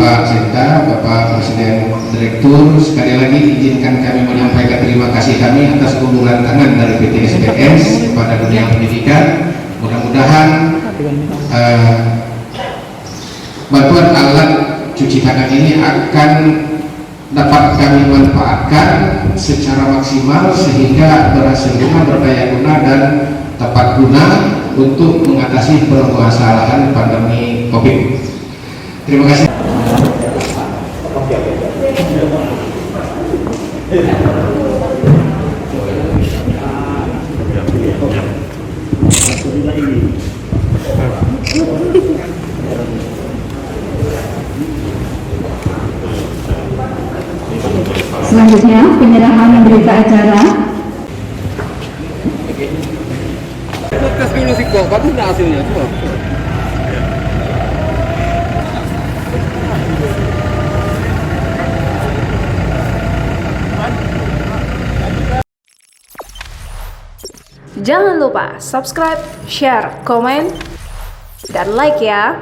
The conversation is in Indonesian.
Bapak Senta, Bapak Presiden Direktur, sekali lagi izinkan kami menyampaikan terima kasih kami atas uluran tangan dari PT SPS kepada dunia pendidikan. Mudah-mudahan bantuan alat cuci tangan ini akan dapat kami manfaatkan secara maksimal sehingga berhasil guna, berdaya guna, dan tepat guna untuk mengatasi permasalahan pandemi COVID. Terima kasih. Selanjutnya penyerahan berita acara. Tes dulu sih kok, bagus nggak hasilnya coba. Jangan lupa subscribe, share, komen, dan like ya.